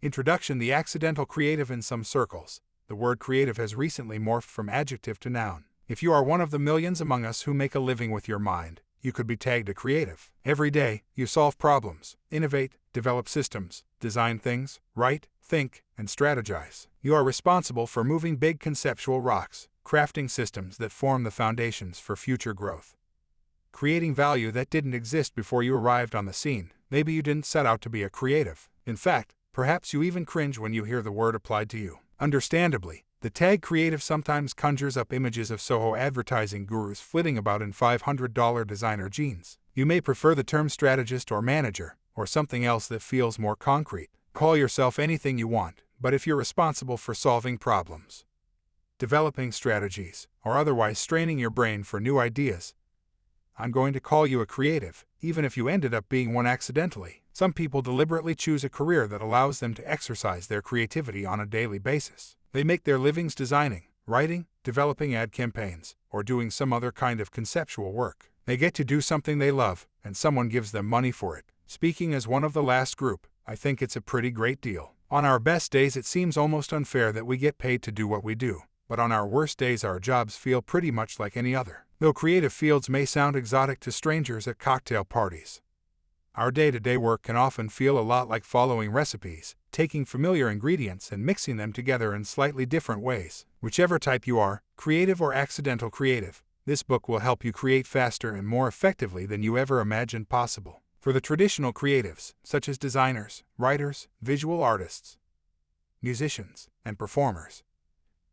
Introduction: the accidental creative. In some circles, the word creative has recently morphed from adjective to noun. If you are one of the millions among us who make a living with your mind, you could be tagged a creative. Every day, you solve problems, innovate, develop systems, design things, write, think, and strategize. You are responsible for moving big conceptual rocks, crafting systems that form the foundations for future growth, creating value that didn't exist before you arrived on the scene. Maybe you didn't set out to be a creative. In fact, perhaps you even cringe when you hear the word applied to you. Understandably, the tag creative sometimes conjures up images of Soho advertising gurus flitting about in $500 designer jeans. You may prefer the term strategist or manager, or something else that feels more concrete. Call yourself anything you want, but if you're responsible for solving problems, developing strategies, or otherwise straining your brain for new ideas, I'm going to call you a creative, even if you ended up being one accidentally. Some people deliberately choose a career that allows them to exercise their creativity on a daily basis. They make their livings designing, writing, developing ad campaigns, or doing some other kind of conceptual work. They get to do something they love, and someone gives them money for it. Speaking as one of the last group, I think it's a pretty great deal. On our best days, it seems almost unfair that we get paid to do what we do, but on our worst days, our jobs feel pretty much like any other. Though creative fields may sound exotic to strangers at cocktail parties, our day-to-day work can often feel a lot like following recipes, taking familiar ingredients and mixing them together in slightly different ways. Whichever type you are, creative or accidental creative, this book will help you create faster and more effectively than you ever imagined possible. For the traditional creatives, such as designers, writers, visual artists, musicians, and performers,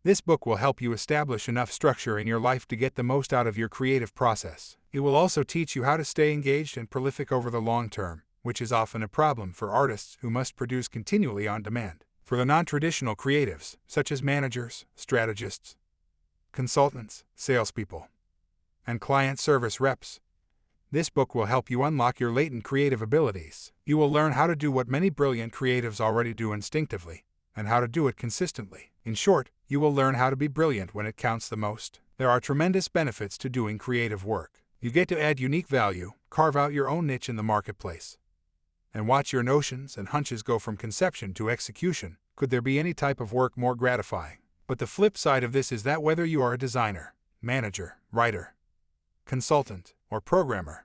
this book will help you establish enough structure in your life to get the most out of your creative process. It will also teach you how to stay engaged and prolific over the long term, which is often a problem for artists who must produce continually on demand. For the non-traditional creatives, such as managers, strategists, consultants, salespeople, and client service reps, this book will help you unlock your latent creative abilities. You will learn how to do what many brilliant creatives already do instinctively, and how to do it consistently. In short, you will learn how to be brilliant when it counts the most. There are tremendous benefits to doing creative work. You get to add unique value, carve out your own niche in the marketplace, and watch your notions and hunches go from conception to execution. Could there be any type of work more gratifying? But the flip side of this is that whether you are a designer, manager, writer, consultant, or programmer,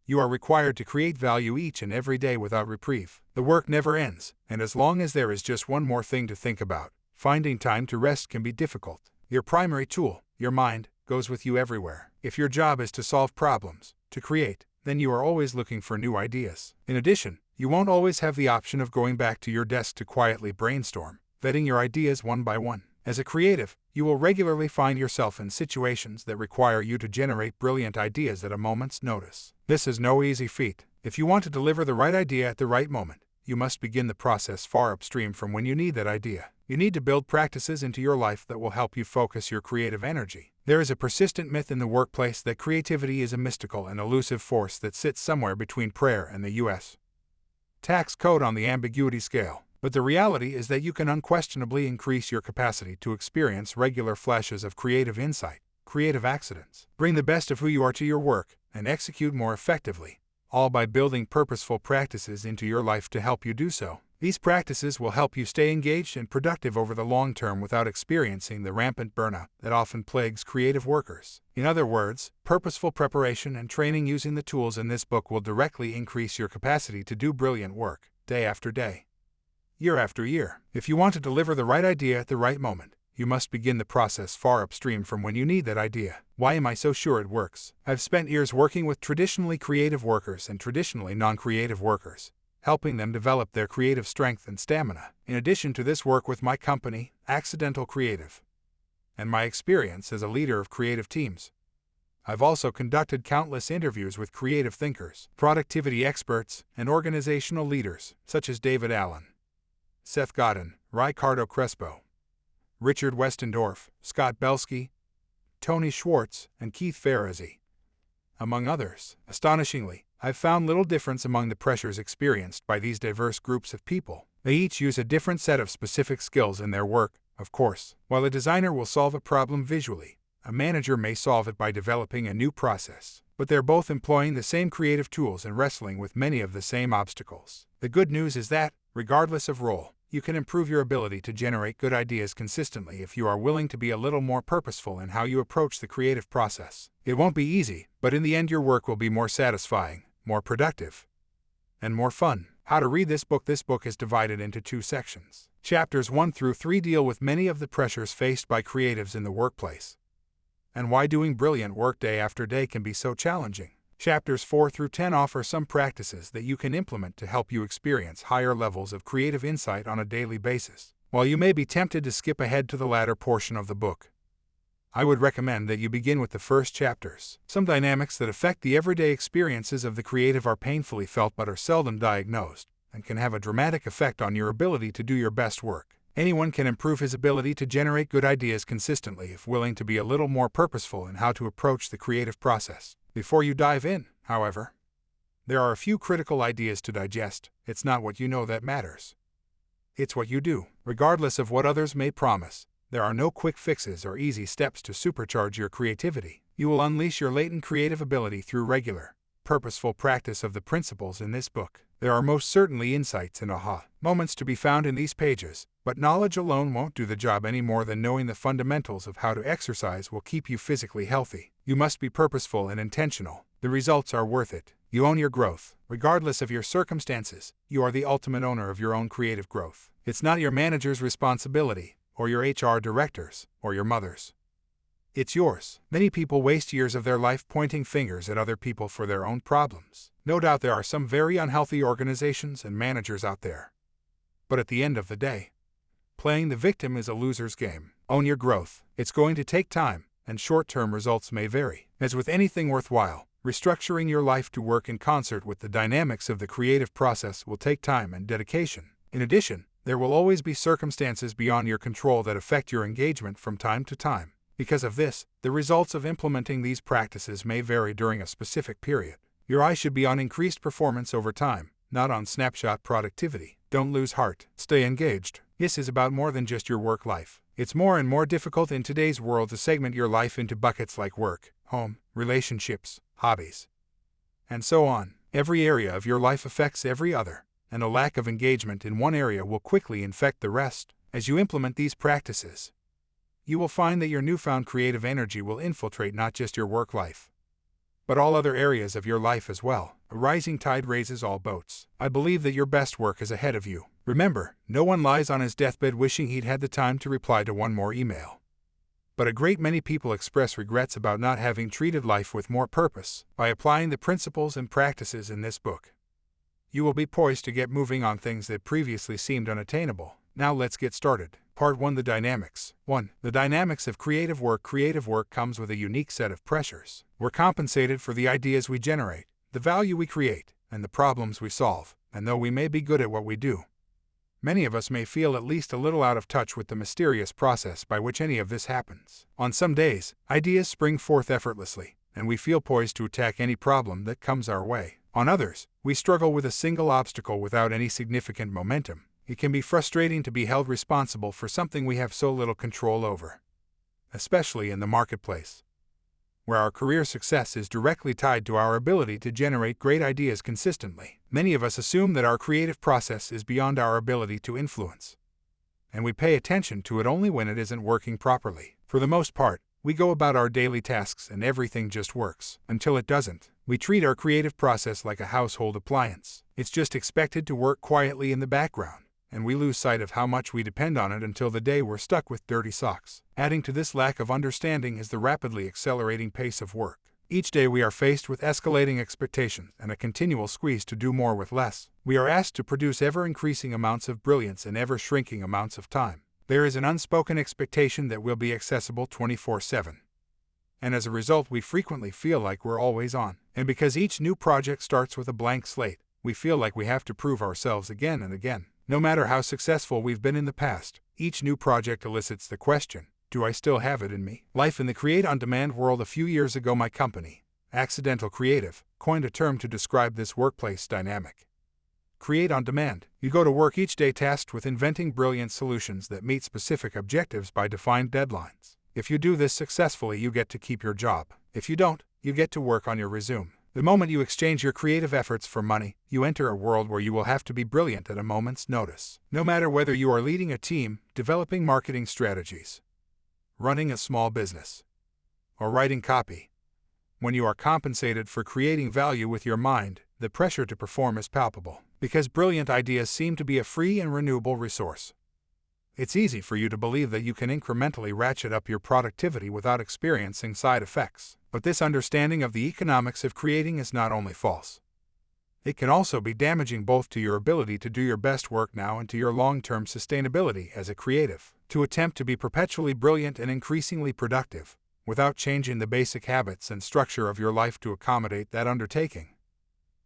you are required to create value each and every day without reprieve. The work never ends, and as long as there is just one more thing to think about, finding time to rest can be difficult. Your primary tool, your mind, goes with you everywhere. If your job is to solve problems, to create, then you are always looking for new ideas. In addition, you won't always have the option of going back to your desk to quietly brainstorm, vetting your ideas one by one. As a creative, you will regularly find yourself in situations that require you to generate brilliant ideas at a moment's notice. This is no easy feat. If you want to deliver the right idea at the right moment, you must begin the process far upstream from when you need that idea. You need to build practices into your life that will help you focus your creative energy. There is a persistent myth in the workplace that creativity is a mystical and elusive force that sits somewhere between prayer and the U.S. tax code on the ambiguity scale. But the reality is that you can unquestionably increase your capacity to experience regular flashes of creative insight, creative accidents. Bring the best of who you are to your work and execute more effectively, all by building purposeful practices into your life to help you do so. These practices will help you stay engaged and productive over the long term without experiencing the rampant burnout that often plagues creative workers. In other words, purposeful preparation and training using the tools in this book will directly increase your capacity to do brilliant work, day after day, year after year. If you want to deliver the right idea at the right moment, you must begin the process far upstream from when you need that idea. Why am I so sure it works? I've spent years working with traditionally creative workers and traditionally non-creative workers, helping them develop their creative strength and stamina. In addition to this work with my company, Accidental Creative, and my experience as a leader of creative teams, I've also conducted countless interviews with creative thinkers, productivity experts, and organizational leaders, such as David Allen, Seth Godin, Ricardo Crespo, Richard Westendorf, Scott Belsky, Tony Schwartz, and Keith Ferrazzi, among others. Astonishingly, I've found little difference among the pressures experienced by these diverse groups of people. They each use a different set of specific skills in their work, of course. While a designer will solve a problem visually, a manager may solve it by developing a new process. But they're both employing the same creative tools and wrestling with many of the same obstacles. The good news is that, regardless of role, You can improve your ability to generate good ideas consistently if you are willing to be a little more purposeful in how you approach the creative process. It won't be easy, but in the end your work will be more satisfying, more productive, and more fun. How to read this book. This book is divided into 2 sections. Chapters 1 through 3 deal with many of the pressures faced by creatives in the workplace, and why doing brilliant work day after day can be so challenging. Chapters 4 through 10 offer some practices that you can implement to help you experience higher levels of creative insight on a daily basis. While you may be tempted to skip ahead to the latter portion of the book, I would recommend that you begin with the first chapters. Some dynamics that affect the everyday experiences of the creative are painfully felt but are seldom diagnosed, and can have a dramatic effect on your ability to do your best work. Anyone can improve his ability to generate good ideas consistently if willing to be a little more purposeful in how to approach the creative process. Before you dive in, however, there are a few critical ideas to digest. It's not what you know that matters. It's what you do. Regardless of what others may promise, there are no quick fixes or easy steps to supercharge your creativity. You will unleash your latent creative ability through regular, purposeful practice of the principles in this book. There are most certainly insights and aha moments to be found in these pages, but knowledge alone won't do the job any more than knowing the fundamentals of how to exercise will keep you physically healthy. You must be purposeful and intentional. The results are worth it. You own your growth. Regardless of your circumstances, you are the ultimate owner of your own creative growth. It's not your manager's responsibility, or your HR director's, or your mother's. It's yours. Many people waste years of their life pointing fingers at other people for their own problems. No doubt there are some very unhealthy organizations and managers out there. But at the end of the day, playing the victim is a loser's game. Own your growth. It's going to take time, and short-term results may vary. As with anything worthwhile, restructuring your life to work in concert with the dynamics of the creative process will take time and dedication. In addition, there will always be circumstances beyond your control that affect your engagement from time to time. Because of this, the results of implementing these practices may vary during a specific period. Your eye should be on increased performance over time, not on snapshot productivity. Don't lose heart. Stay engaged. This is about more than just your work life. It's more and more difficult in today's world to segment your life into buckets like work, home, relationships, hobbies, and so on. Every area of your life affects every other, and a lack of engagement in one area will quickly infect the rest. As you implement these practices, you will find that your newfound creative energy will infiltrate not just your work life, but all other areas of your life as well. A rising tide raises all boats. I believe that your best work is ahead of you. Remember, no one lies on his deathbed wishing he'd had the time to reply to one more email. But a great many people express regrets about not having treated life with more purpose. By applying the principles and practices in this book, you will be poised to get moving on things that previously seemed unattainable. Now let's get started. Part 1. The Dynamics. 1. The dynamics of creative work. Creative work comes with a unique set of pressures. We're compensated for the ideas we generate, the value we create, and the problems we solve. And though we may be good at what we do, many of us may feel at least a little out of touch with the mysterious process by which any of this happens. On some days, ideas spring forth effortlessly, and we feel poised to attack any problem that comes our way. On others, we struggle with a single obstacle without any significant momentum. It can be frustrating to be held responsible for something we have so little control over, especially in the marketplace, where our career success is directly tied to our ability to generate great ideas consistently. Many of us assume that our creative process is beyond our ability to influence, and we pay attention to it only when it isn't working properly. For the most part, we go about our daily tasks and everything just works. Until it doesn't, we treat our creative process like a household appliance. It's just expected to work quietly in the background, and we lose sight of how much we depend on it until the day we're stuck with dirty socks. Adding to this lack of understanding is the rapidly accelerating pace of work. Each day we are faced with escalating expectations and a continual squeeze to do more with less. We are asked to produce ever-increasing amounts of brilliance in ever-shrinking amounts of time. There is an unspoken expectation that we'll be accessible 24/7. And as a result, we frequently feel like we're always on. And because each new project starts with a blank slate, we feel like we have to prove ourselves again and again. No matter how successful we've been in the past, each new project elicits the question, do I still have it in me? Life in the create-on-demand world. A few years ago, my company, Accidental Creative, coined a term to describe this workplace dynamic. Create on demand. You go to work each day tasked with inventing brilliant solutions that meet specific objectives by defined deadlines. If you do this successfully, you get to keep your job. If you don't, you get to work on your resume. The moment you exchange your creative efforts for money, you enter a world where you will have to be brilliant at a moment's notice. No matter whether you are leading a team, developing marketing strategies, running a small business, or writing copy, when you are compensated for creating value with your mind, the pressure to perform is palpable, because brilliant ideas seem to be a free and renewable resource. It's easy for you to believe that you can incrementally ratchet up your productivity without experiencing side effects. But this understanding of the economics of creating is not only false. It can also be damaging both to your ability to do your best work now and to your long-term sustainability as a creative. To attempt to be perpetually brilliant and increasingly productive, without changing the basic habits and structure of your life to accommodate that undertaking,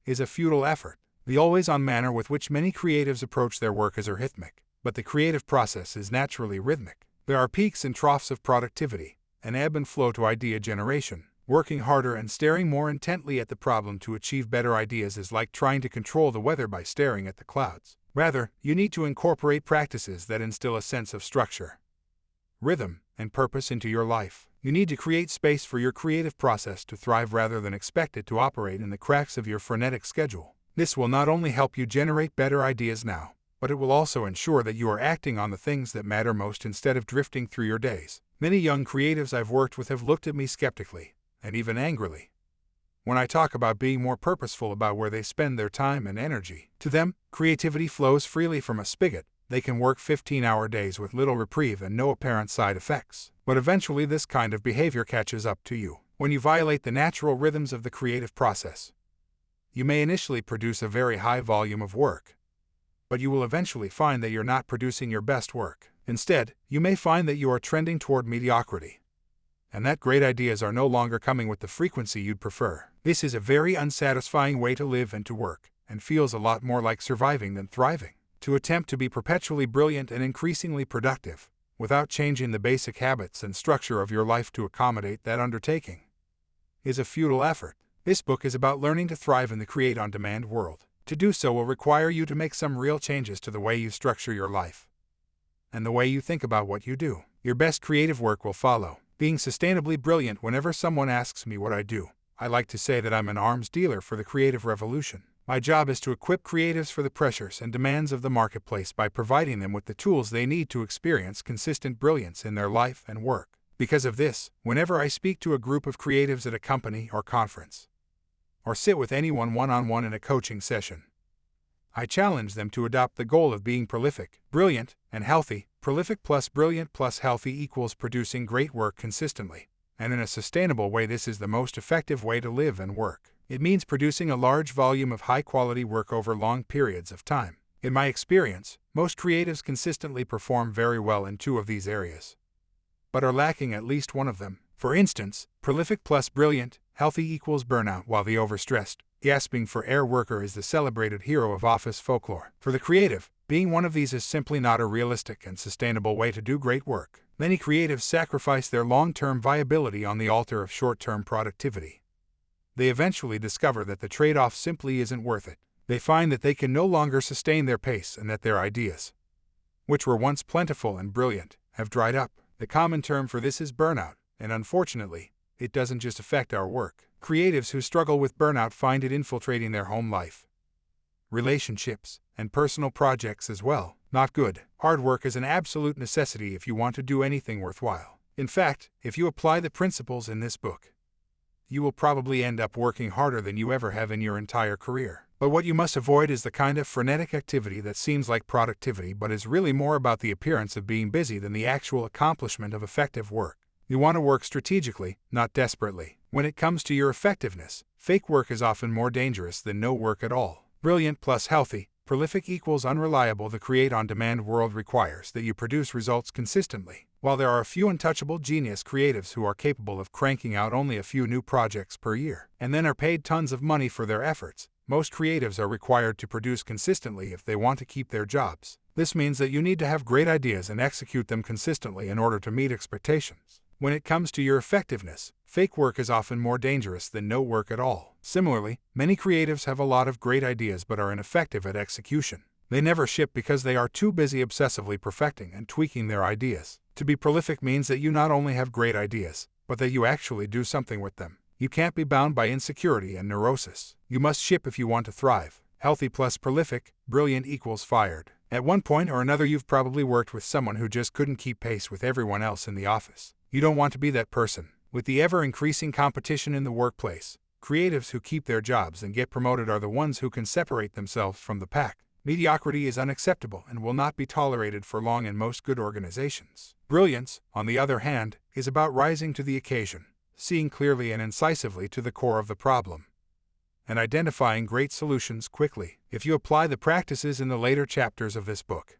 is a futile effort. The always-on manner with which many creatives approach their work is arrhythmic, but the creative process is naturally rhythmic. There are peaks and troughs of productivity, an ebb and flow to idea generation. Working harder and staring more intently at the problem to achieve better ideas is like trying to control the weather by staring at the clouds. Rather, you need to incorporate practices that instill a sense of structure, rhythm, and purpose into your life. You need to create space for your creative process to thrive rather than expect it to operate in the cracks of your frenetic schedule. This will not only help you generate better ideas now, but it will also ensure that you are acting on the things that matter most instead of drifting through your days. Many young creatives I've worked with have looked at me skeptically, and even angrily, when I talk about being more purposeful about where they spend their time and energy. To them, creativity flows freely from a spigot. They can work 15-hour days with little reprieve and no apparent side effects. But eventually this kind of behavior catches up to you. When you violate the natural rhythms of the creative process, you may initially produce a very high volume of work, but you will eventually find that you're not producing your best work. Instead, you may find that you are trending toward mediocrity, and that great ideas are no longer coming with the frequency you'd prefer. This is a very unsatisfying way to live and to work, and feels a lot more like surviving than thriving. To attempt to be perpetually brilliant and increasingly productive, without changing the basic habits and structure of your life to accommodate that undertaking, is a futile effort. This book is about learning to thrive in the create-on-demand world. To do so will require you to make some real changes to the way you structure your life, and the way you think about what you do. Your best creative work will follow. Being sustainably brilliant. Whenever someone asks me what I do, I like to say that I'm an arms dealer for the creative revolution. My job is to equip creatives for the pressures and demands of the marketplace by providing them with the tools they need to experience consistent brilliance in their life and work. Because of this, whenever I speak to a group of creatives at a company or conference, or sit with anyone one-on-one in a coaching session, I challenge them to adopt the goal of being prolific, brilliant, and healthy. Prolific plus brilliant plus healthy equals producing great work consistently, and in a sustainable way. This is the most effective way to live and work. It means producing a large volume of high-quality work over long periods of time. In my experience, most creatives consistently perform very well in two of these areas, but are lacking at least one of them. For instance, prolific plus brilliant, healthy equals burnout, while the overstressed, gasping for air worker is the celebrated hero of office folklore. For the creative, being one of these is simply not a realistic and sustainable way to do great work. Many creatives sacrifice their long-term viability on the altar of short-term productivity. They eventually discover that the trade-off simply isn't worth it. They find that they can no longer sustain their pace and that their ideas, which were once plentiful and brilliant, have dried up. The common term for this is burnout, and unfortunately, it doesn't just affect our work. Creatives who struggle with burnout find it infiltrating their home life, relationships, and personal projects as well. Not good. Hard work is an absolute necessity if you want to do anything worthwhile. In fact, if you apply the principles in this book, you will probably end up working harder than you ever have in your entire career. But what you must avoid is the kind of frenetic activity that seems like productivity but is really more about the appearance of being busy than the actual accomplishment of effective work. You want to work strategically, not desperately. When it comes to your effectiveness, fake work is often more dangerous than no work at all. Brilliant plus healthy, prolific equals unreliable. The create-on-demand world requires that you produce results consistently. While there are a few untouchable genius creatives who are capable of cranking out only a few new projects per year, and then are paid tons of money for their efforts, most creatives are required to produce consistently if they want to keep their jobs. This means that you need to have great ideas and execute them consistently in order to meet expectations. When it comes to your effectiveness, fake work is often more dangerous than no work at all. Similarly, many creatives have a lot of great ideas but are ineffective at execution. They never ship because they are too busy obsessively perfecting and tweaking their ideas. To be prolific means that you not only have great ideas, but that you actually do something with them. You can't be bound by insecurity and neurosis. You must ship if you want to thrive. Healthy plus prolific, brilliant equals fired. At one point or another you've probably worked with someone who just couldn't keep pace with everyone else in the office. You don't want to be that person. With the ever-increasing competition in the workplace, creatives who keep their jobs and get promoted are the ones who can separate themselves from the pack. Mediocrity is unacceptable and will not be tolerated for long in most good organizations. Brilliance, on the other hand, is about rising to the occasion, seeing clearly and incisively to the core of the problem, and identifying great solutions quickly. If you apply the practices in the later chapters of this book,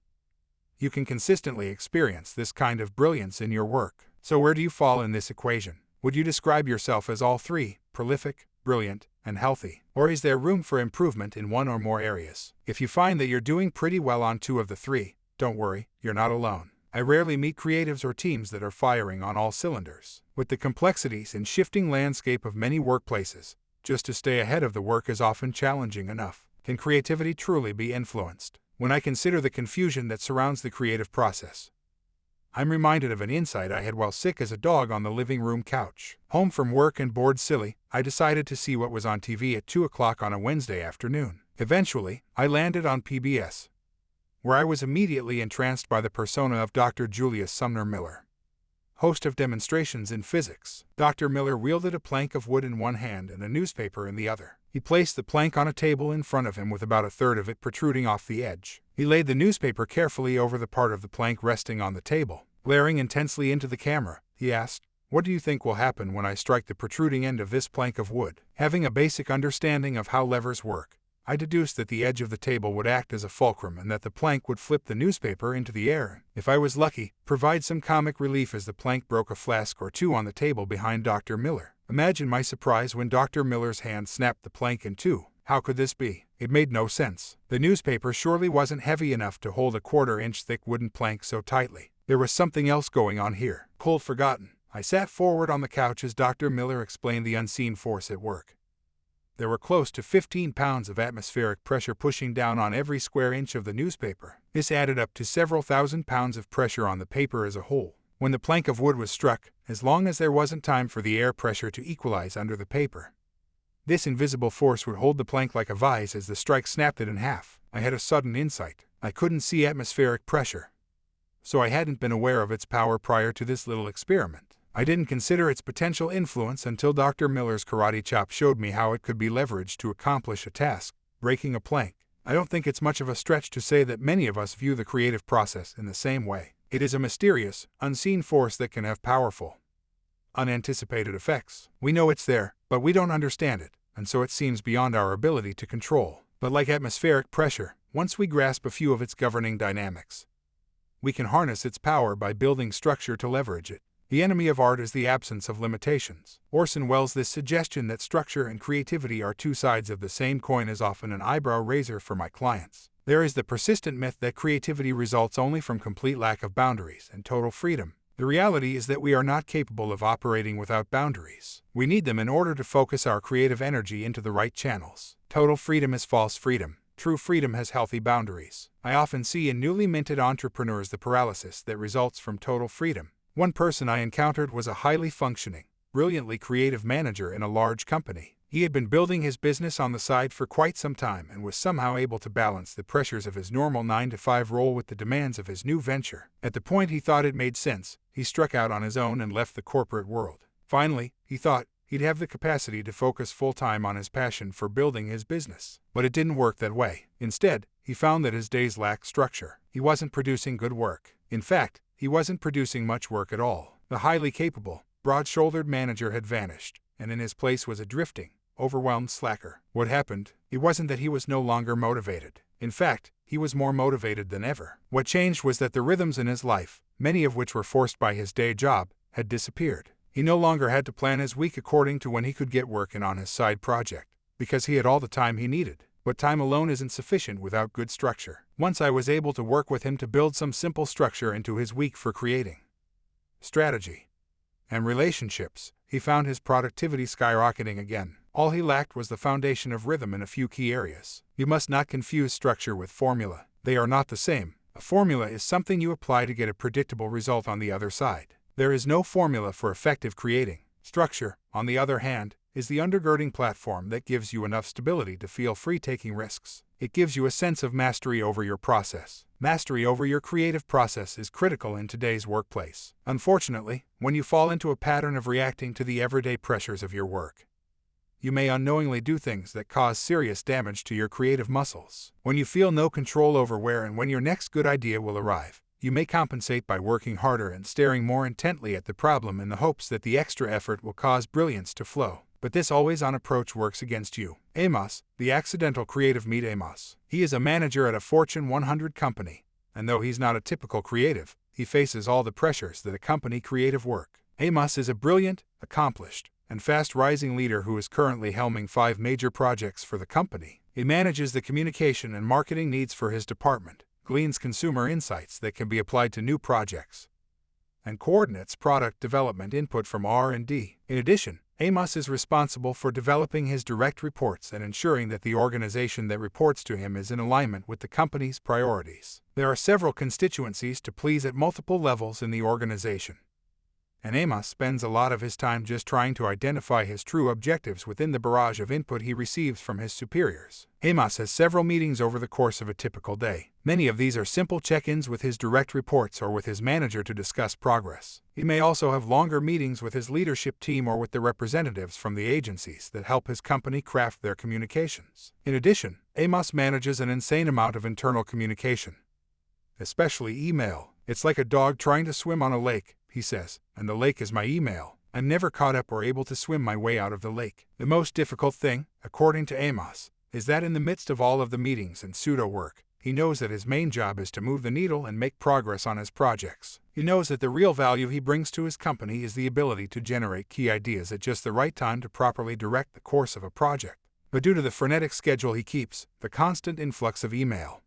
you can consistently experience this kind of brilliance in your work. So where do you fall in this equation? Would you describe yourself as all three, prolific, brilliant, and healthy? Or is there room for improvement in one or more areas? If you find that you're doing pretty well on 2 of the 3, don't worry, you're not alone. I rarely meet creatives or teams that are firing on all cylinders. With the complexities and shifting landscape of many workplaces, just to stay ahead of the work is often challenging enough. Can creativity truly be influenced? When I consider the confusion that surrounds the creative process, I'm reminded of an insight I had while sick as a dog on the living room couch. Home from work and bored silly, I decided to see what was on TV at 2 o'clock on a Wednesday afternoon. Eventually, I landed on PBS, where I was immediately entranced by the persona of Dr. Julius Sumner Miller, host of demonstrations in physics. Dr. Miller wielded a plank of wood in one hand and a newspaper in the other. He placed the plank on a table in front of him with about a third of it protruding off the edge. He laid the newspaper carefully over the part of the plank resting on the table. Glaring intensely into the camera, he asked, "What do you think will happen when I strike the protruding end of this plank of wood?" Having a basic understanding of how levers work, I deduced that the edge of the table would act as a fulcrum and that the plank would flip the newspaper into the air. If I was lucky, provide some comic relief as the plank broke a flask or two on the table behind Dr. Miller. Imagine my surprise when Dr. Miller's hand snapped the plank in two. How could this be? It made no sense. The newspaper surely wasn't heavy enough to hold a quarter-inch thick wooden plank so tightly. There was something else going on here. Cold forgotten. I sat forward on the couch as Dr. Miller explained the unseen force at work. There were close to 15 pounds of atmospheric pressure pushing down on every square inch of the newspaper. This added up to several thousand pounds of pressure on the paper as a whole. When the plank of wood was struck, as long as there wasn't time for the air pressure to equalize under the paper, this invisible force would hold the plank like a vise as the strike snapped it in half. I had a sudden insight. I couldn't see atmospheric pressure, so I hadn't been aware of its power prior to this little experiment. I didn't consider its potential influence until Dr. Miller's karate chop showed me how it could be leveraged to accomplish a task, breaking a plank. I don't think it's much of a stretch to say that many of us view the creative process in the same way. It is a mysterious, unseen force that can have powerful, unanticipated effects. We know it's there, but we don't understand it, and so it seems beyond our ability to control. But like atmospheric pressure, once we grasp a few of its governing dynamics, we can harness its power by building structure to leverage it. The enemy of art is the absence of limitations. Orson Welles' suggestion that structure and creativity are two sides of the same coin is often an eyebrow raiser for my clients. There is the persistent myth that creativity results only from complete lack of boundaries and total freedom. The reality is that we are not capable of operating without boundaries. We need them in order to focus our creative energy into the right channels. Total freedom is false freedom. True freedom has healthy boundaries. I often see in newly minted entrepreneurs the paralysis that results from total freedom. One person I encountered was a highly functioning, brilliantly creative manager in a large company. He had been building his business on the side for quite some time and was somehow able to balance the pressures of his normal 9-to-5 role with the demands of his new venture. At the point he thought it made sense, he struck out on his own and left the corporate world. Finally, he thought he'd have the capacity to focus full-time on his passion for building his business. But it didn't work that way. Instead, he found that his days lacked structure. He wasn't producing good work. In fact, he wasn't producing much work at all. The highly capable, broad-shouldered manager had vanished, and in his place was a drifting, overwhelmed slacker. What happened? It wasn't that he was no longer motivated. In fact, he was more motivated than ever. What changed was that the rhythms in his life, many of which were forced by his day job, had disappeared. He no longer had to plan his week according to when he could get working on his side project, because he had all the time he needed. But time alone isn't sufficient without good structure. Once I was able to work with him to build some simple structure into his week for creating strategy and relationships, he found his productivity skyrocketing again. All he lacked was the foundation of rhythm in a few key areas. You must not confuse structure with formula. They are not the same. A formula is something you apply to get a predictable result on the other side. There is no formula for effective creating. Structure, on the other hand, is the undergirding platform that gives you enough stability to feel free taking risks. It gives you a sense of mastery over your process. Mastery over your creative process is critical in today's workplace. Unfortunately, when you fall into a pattern of reacting to the everyday pressures of your work, you may unknowingly do things that cause serious damage to your creative muscles. When you feel no control over where and when your next good idea will arrive, you may compensate by working harder and staring more intently at the problem in the hopes that the extra effort will cause brilliance to flow. But this always-on approach works against you. Amos, the accidental creative. Meet Amos. He is a manager at a Fortune 100 company, and though he's not a typical creative, he faces all the pressures that accompany creative work. Amos is a brilliant, accomplished, and fast-rising leader who is currently helming 5 major projects for the company. He manages the communication and marketing needs for his department, gleans consumer insights that can be applied to new projects, and coordinates product development input from R&D. In addition, Amos is responsible for developing his direct reports and ensuring that the organization that reports to him is in alignment with the company's priorities. There are several constituencies to please at multiple levels in the organization, and Amos spends a lot of his time just trying to identify his true objectives within the barrage of input he receives from his superiors. Amos has several meetings over the course of a typical day. Many of these are simple check-ins with his direct reports or with his manager to discuss progress. He may also have longer meetings with his leadership team or with the representatives from the agencies that help his company craft their communications. In addition, Amos manages an insane amount of internal communication, especially email. It's like a dog trying to swim on a lake, he says, and the lake is my email. I'm never caught up or able to swim my way out of the lake. The most difficult thing, according to Amos, is that in the midst of all of the meetings and pseudo-work, he knows that his main job is to move the needle and make progress on his projects. He knows that the real value he brings to his company is the ability to generate key ideas at just the right time to properly direct the course of a project. But due to the frenetic schedule he keeps, the constant influx of email,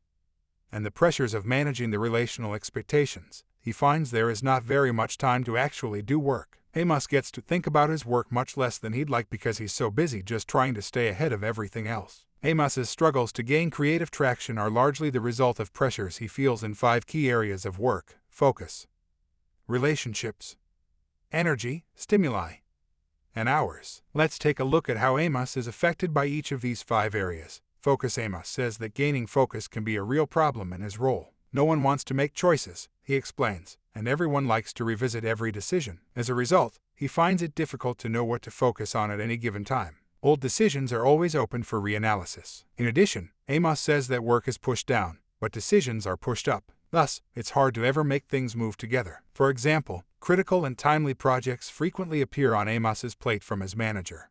and the pressures of managing the relational expectations, he finds there is not very much time to actually do work. Amos gets to think about his work much less than he'd like because he's so busy just trying to stay ahead of everything else. Amos's struggles to gain creative traction are largely the result of pressures he feels in 5 key areas of work: focus, relationships, energy, stimuli, and hours. Let's take a look at how Amos is affected by each of these 5 areas. Focus. Amos says that gaining focus can be a real problem in his role. No one wants to make choices, he explains, and everyone likes to revisit every decision. As a result, he finds it difficult to know what to focus on at any given time. Old decisions are always open for reanalysis. In addition, Amos says that work is pushed down, but decisions are pushed up. Thus, it's hard to ever make things move together. For example, critical and timely projects frequently appear on Amos's plate from his manager.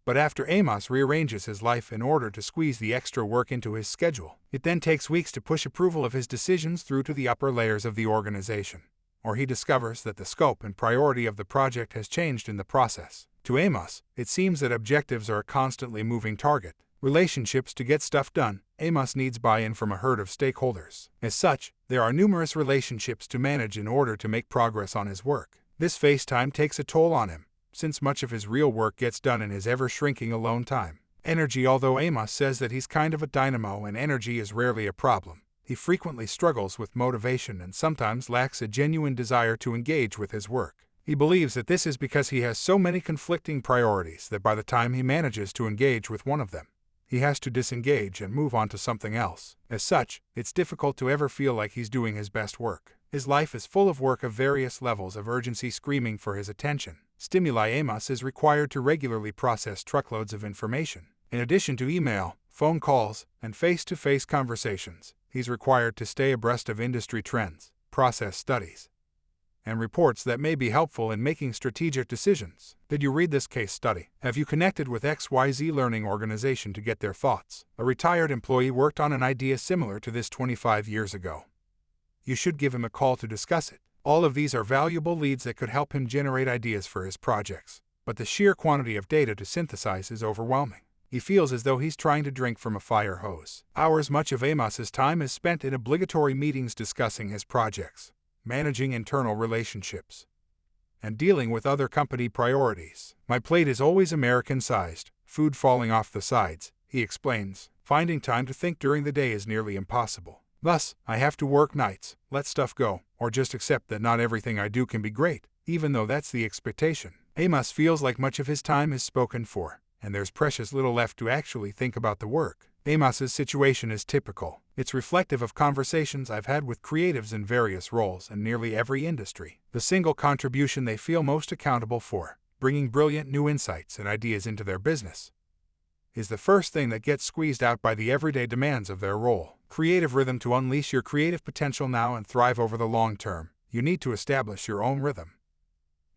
But after Amos rearranges his life in order to squeeze the extra work into his schedule, it then takes weeks to push approval of his decisions through to the upper layers of the organization, or he discovers that the scope and priority of the project has changed in the process. To Amos, it seems that objectives are a constantly moving target. Relationships. To get stuff done, Amos needs buy-in from a herd of stakeholders. As such, there are numerous relationships to manage in order to make progress on his work. This face time takes a toll on him, since much of his real work gets done in his ever-shrinking alone time. Energy. Although Amos says that he's kind of a dynamo and energy is rarely a problem, he frequently struggles with motivation and sometimes lacks a genuine desire to engage with his work. He believes that this is because he has so many conflicting priorities that by the time he manages to engage with one of them, he has to disengage and move on to something else. As such, it's difficult to ever feel like he's doing his best work. His life is full of work of various levels of urgency screaming for his attention. Stimuli. Amos is required to regularly process truckloads of information. In addition to email, phone calls, and face-to-face conversations, he's required to stay abreast of industry trends, process studies, and reports that may be helpful in making strategic decisions. Did you read this case study? Have you connected with XYZ Learning Organization to get their thoughts? A retired employee worked on an idea similar to this 25 years ago. You should give him a call to discuss it. All of these are valuable leads that could help him generate ideas for his projects, but the sheer quantity of data to synthesize is overwhelming. He feels as though he's trying to drink from a fire hose. Hours. Much of Amos's time is spent in obligatory meetings discussing his projects, managing internal relationships, and dealing with other company priorities. My plate is always American-sized, food falling off the sides, he explains. Finding time to think during the day is nearly impossible. Thus, I have to work nights, let stuff go, or just accept that not everything I do can be great, even though that's the expectation. Amos feels like much of his time is spoken for, and there's precious little left to actually think about the work. Amos's situation is typical. It's reflective of conversations I've had with creatives in various roles in nearly every industry. The single contribution they feel most accountable for, bringing brilliant new insights and ideas into their business, is the first thing that gets squeezed out by the everyday demands of their role. Creative rhythm. To unleash your creative potential now and thrive over the long term, you need to establish your own rhythm.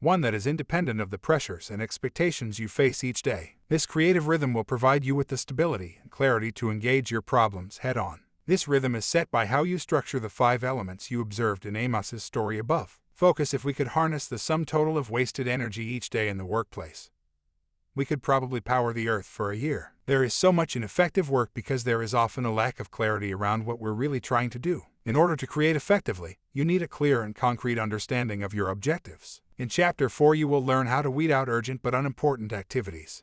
One that is independent of the pressures and expectations you face each day. This creative rhythm will provide you with the stability and clarity to engage your problems head-on. This rhythm is set by how you structure the 5 elements you observed in Amos's story above. Focus. If we could harness the sum total of wasted energy each day in the workplace, we could probably power the earth for a year. There is so much ineffective work because there is often a lack of clarity around what we're really trying to do. In order to create effectively, you need a clear and concrete understanding of your objectives. In Chapter 4, you will learn how to weed out urgent but unimportant activities,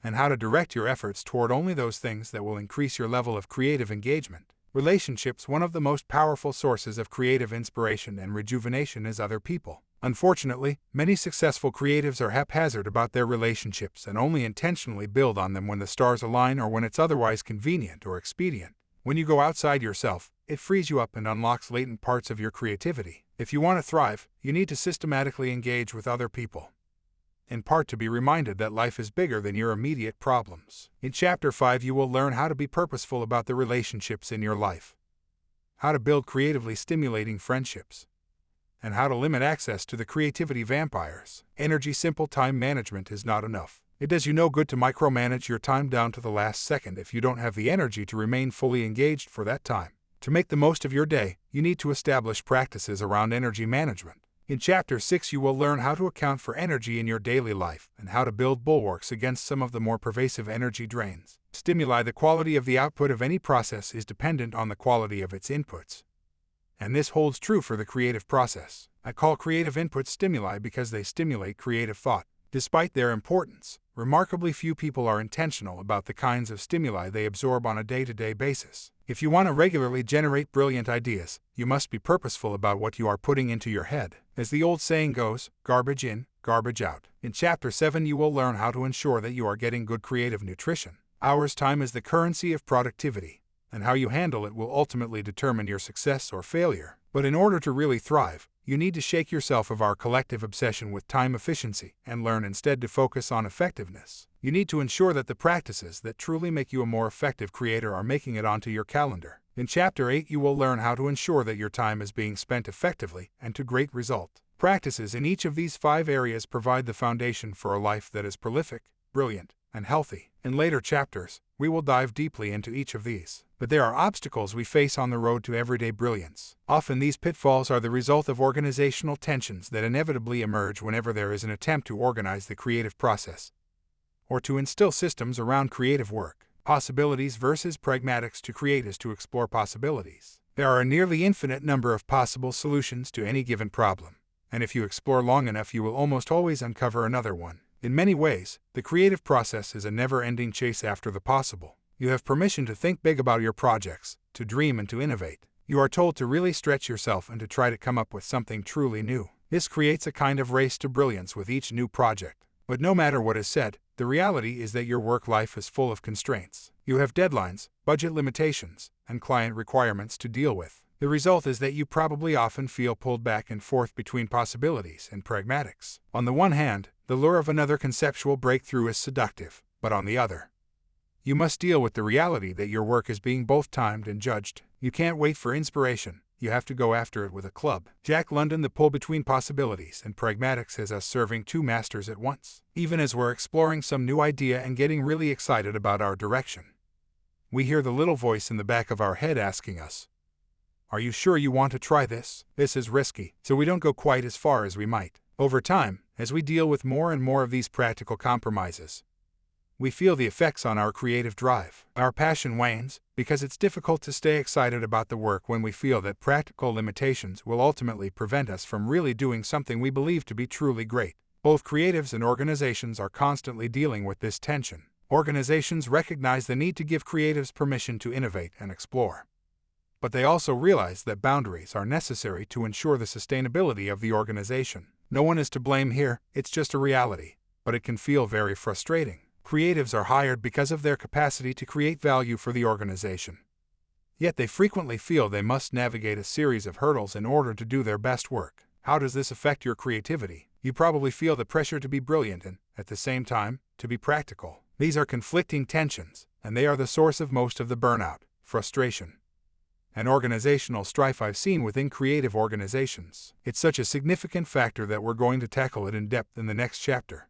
and how to direct your efforts toward only those things that will increase your level of creative engagement. Relationships. One of the most powerful sources of creative inspiration and rejuvenation is other people. Unfortunately, many successful creatives are haphazard about their relationships and only intentionally build on them when the stars align or when it's otherwise convenient or expedient. When you go outside yourself, it frees you up and unlocks latent parts of your creativity. If you want to thrive, you need to systematically engage with other people, in part to be reminded that life is bigger than your immediate problems. In Chapter 5, you will learn how to be purposeful about the relationships in your life, how to build creatively stimulating friendships, and how to limit access to the creativity vampires. Energy. Simple time management is not enough. It does you no good to micromanage your time down to the last second if you don't have the energy to remain fully engaged for that time. To make the most of your day, you need to establish practices around energy management. In Chapter 6, you will learn how to account for energy in your daily life and how to build bulwarks against some of the more pervasive energy drains. Stimuli. The quality of the output of any process is dependent on the quality of its inputs, and this holds true for the creative process. I call creative inputs stimuli because they stimulate creative thought. Despite their importance, remarkably few people are intentional about the kinds of stimuli they absorb on a day-to-day basis. If you want to regularly generate brilliant ideas, you must be purposeful about what you are putting into your head. As the old saying goes, garbage in, garbage out. In Chapter 7, you will learn how to ensure that you are getting good creative nutrition. Hours. Time is the currency of productivity, and how you handle it will ultimately determine your success or failure. But in order to really thrive, you need to shake yourself of our collective obsession with time efficiency and learn instead to focus on effectiveness. You need to ensure that the practices that truly make you a more effective creator are making it onto your calendar. In Chapter 8, you will learn how to ensure that your time is being spent effectively and to great result. Practices in each of these 5 areas provide the foundation for a life that is prolific, brilliant, and healthy. In later chapters, we will dive deeply into each of these. But there are obstacles we face on the road to everyday brilliance. Often these pitfalls are the result of organizational tensions that inevitably emerge whenever there is an attempt to organize the creative process, or to instill systems around creative work. Possibilities versus pragmatics. To create is to explore possibilities. There are a nearly infinite number of possible solutions to any given problem, and if you explore long enough you will almost always uncover another one. In many ways, the creative process is a never-ending chase after the possible. You have permission to think big about your projects, to dream and to innovate. You are told to really stretch yourself and to try to come up with something truly new. This creates a kind of race to brilliance with each new project. But no matter what is said, the reality is that your work life is full of constraints. You have deadlines, budget limitations, and client requirements to deal with. The result is that you probably often feel pulled back and forth between possibilities and pragmatics. On the one hand, the lure of another conceptual breakthrough is seductive, but on the other, you must deal with the reality that your work is being both timed and judged. You can't wait for inspiration, you have to go after it with a club. Jack London. The pull between possibilities and pragmatics has us serving 2 masters at once. Even as we're exploring some new idea and getting really excited about our direction, we hear the little voice in the back of our head asking us, "Are you sure you want to try this? This is risky," so we don't go quite as far as we might. Over time, as we deal with more and more of these practical compromises, we feel the effects on our creative drive. Our passion wanes, because it's difficult to stay excited about the work when we feel that practical limitations will ultimately prevent us from really doing something we believe to be truly great. Both creatives and organizations are constantly dealing with this tension. Organizations recognize the need to give creatives permission to innovate and explore, but they also realize that boundaries are necessary to ensure the sustainability of the organization. No one is to blame here, it's just a reality, but it can feel very frustrating. Creatives are hired because of their capacity to create value for the organization. Yet they frequently feel they must navigate a series of hurdles in order to do their best work. How does this affect your creativity? You probably feel the pressure to be brilliant and, at the same time, to be practical. These are conflicting tensions, and they are the source of most of the burnout, frustration, and organizational strife I've seen within creative organizations. It's such a significant factor that we're going to tackle it in depth in the next chapter.